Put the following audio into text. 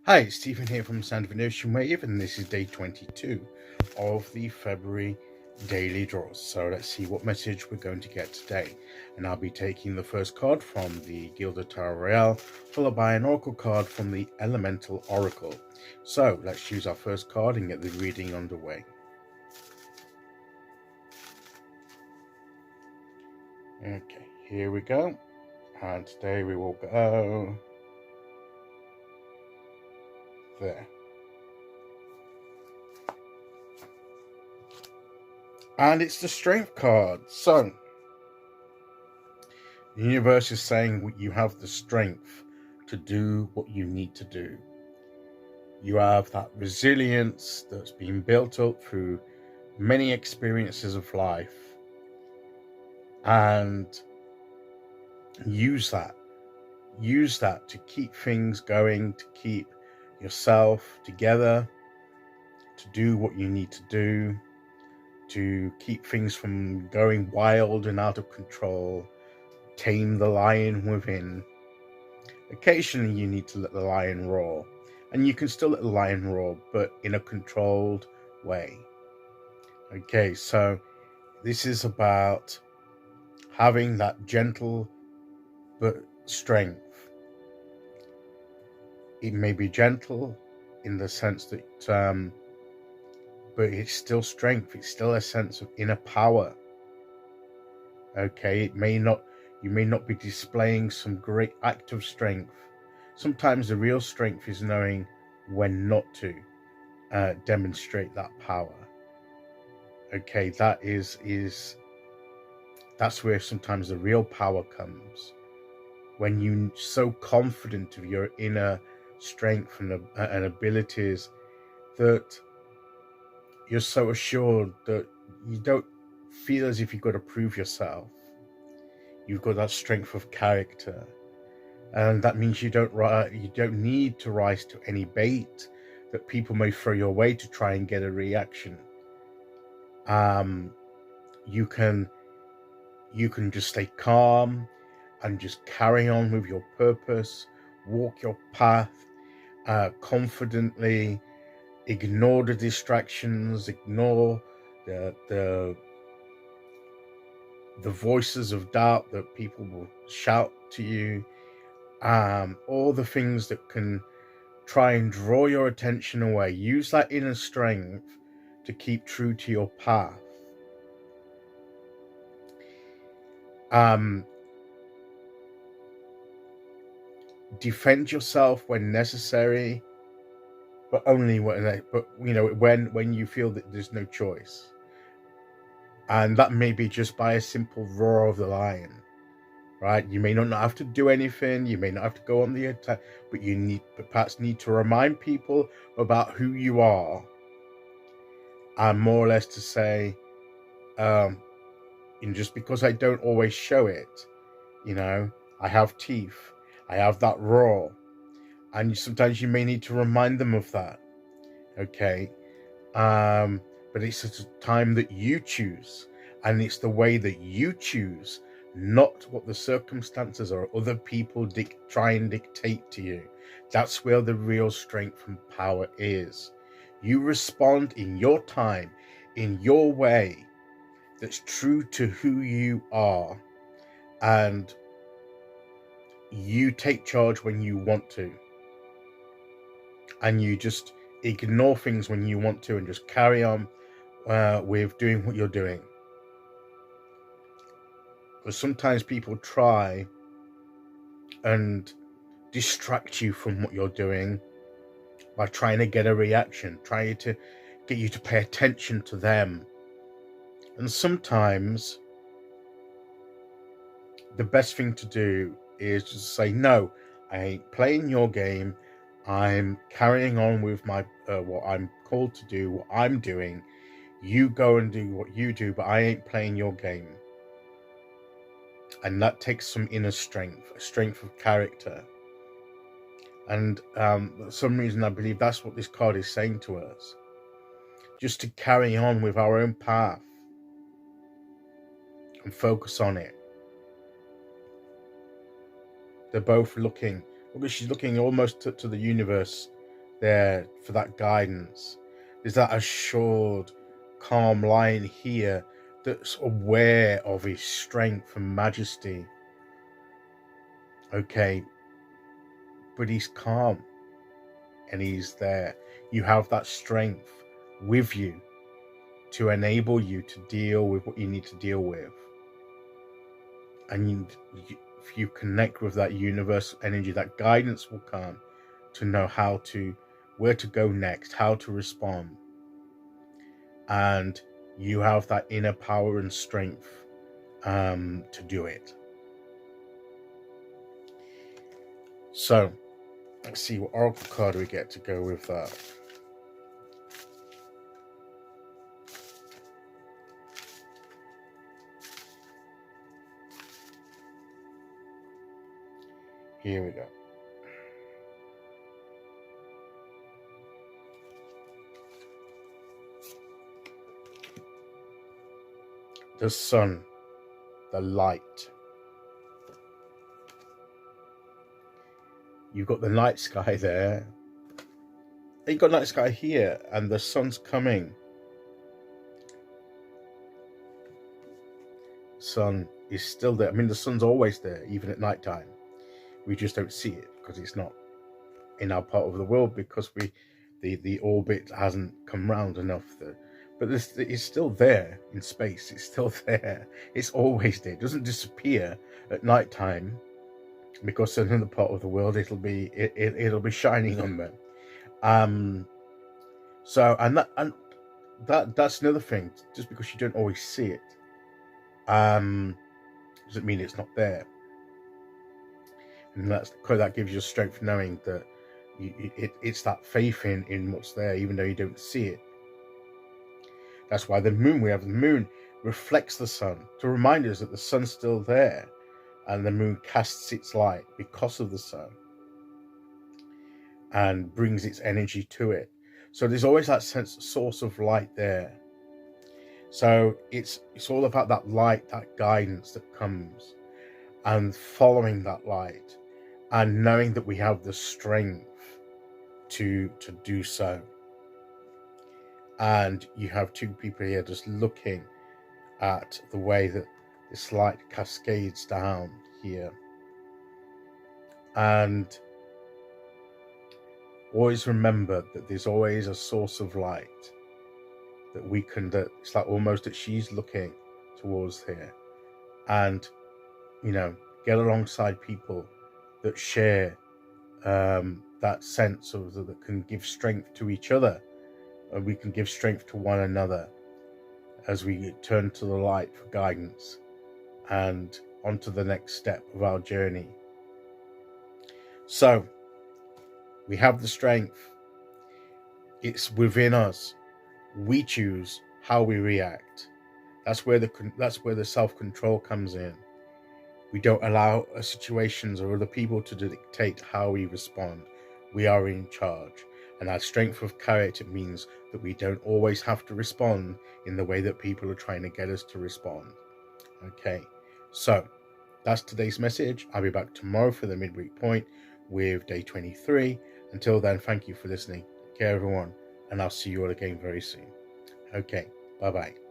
Hi, it's Stephen here from Sound of an Ocean Wave, and this is day 22 of the February daily draws. So let's see what message we're going to get today. And I'll be taking the first card from the Gilded Royale, followed by an oracle card from the Elemental Oracle. So let's choose our first card and get the reading underway. Okay, here we go. And today we will go there. And it's the Strength card. So the universe is saying you have the strength to do what you need to do. You have that resilience that's been built up through many experiences of life, and use that to keep things going, to keep yourself together, to do what you need to do, to keep things from going wild and out of control, tame the lion within. Occasionally you need to let the lion roar, and you can still let the lion roar, but in a controlled way. Okay, so this is about having that gentle but strength. It may be gentle in the sense that, but it's still strength. It's still a sense of inner power. Okay, you may not be displaying some great act of strength. Sometimes the real strength is knowing when not to demonstrate that power. Okay, that's where sometimes the real power comes, when you're so confident of your inner strength and abilities that you're so assured that you don't feel as if you've got to prove yourself. You've got that strength of character, and that means you don't need to rise to any bait that people may throw your way to try and get a reaction. You can just stay calm and just carry on with your purpose, walk your path confidently, ignore the distractions, ignore the voices of doubt that people will shout to you, all the things that can try and draw your attention away. Use that inner strength to keep true to your path. Defend yourself when necessary, but only when you feel that there's no choice. And that may be just by a simple roar of the lion, right? You may not have to do anything, you may not have to go on the attack, but you perhaps need to remind people about who you are, and more or less to say, just because I don't always show it, I have teeth, I have that roar, and sometimes you may need to remind them of that. Okay, but it's at a time that you choose, and it's the way that you choose, not what the circumstances or other people try and dictate to you. That's where the real strength and power is. You respond in your time, in your way, that's true to who you are, and you take charge when you want to, and you just ignore things when you want to, and just carry on with doing what you're doing. Because sometimes people try and distract you from what you're doing by trying to get a reaction, trying to get you to pay attention to them. And sometimes the best thing to do is just say, no, I ain't playing your game. I'm carrying on with my what I'm called to do, what I'm doing. You go and do what you do, but I ain't playing your game. And that takes some inner strength, a strength of character. And for some reason, I believe that's what this card is saying to us. Just to carry on with our own path and focus on it. They're both looking. She's looking almost to the universe there for that guidance. There's that assured, calm lion here that's aware of his strength and majesty. Okay, but he's calm and he's there. You have that strength with you to enable you to deal with what you need to deal with. And if you connect with that universal energy, that guidance will come to know where to go next, how to respond. And you have that inner power and strength to do it. So let's see what oracle card we get to go with that. Here we go. The sun, the light. You've got the night sky there. You've got night sky here, and the sun's coming. Sun is still there. I mean, the sun's always there, even at night time. We just don't see it because it's not in our part of the world, because the orbit hasn't come round enough. But it's still there in space. It's still there. It's always there. It doesn't disappear at night time, because in another part of the world it'll be shining on them. So that's another thing. Just because you don't always see it, doesn't mean it's not there. And that gives you strength, knowing that it's that faith in what's there, even though you don't see it. That's why the moon reflects the sun to remind us that the sun's still there, and the moon casts its light because of the sun and brings its energy to it. So there's always that source of light there. So it's all about that light, that guidance that comes, and following that light, and knowing that we have the strength to do so. And you have two people here just looking at the way that this light cascades down here. And always remember that there's always a source of light that it's like almost that she's looking towards here. And get alongside people that share that sense of that can give strength to each other, and we can give strength to one another as we turn to the light for guidance and onto the next step of our journey. So we have the strength. It's within us. We choose how we react. That's where the self-control comes in. We don't allow situations or other people to dictate how we respond. We are in charge. And our strength of character means that we don't always have to respond in the way that people are trying to get us to respond. Okay, so that's today's message. I'll be back tomorrow for the midweek point with day 23. Until then, thank you for listening. Take care, everyone, and I'll see you all again very soon. Okay, bye-bye.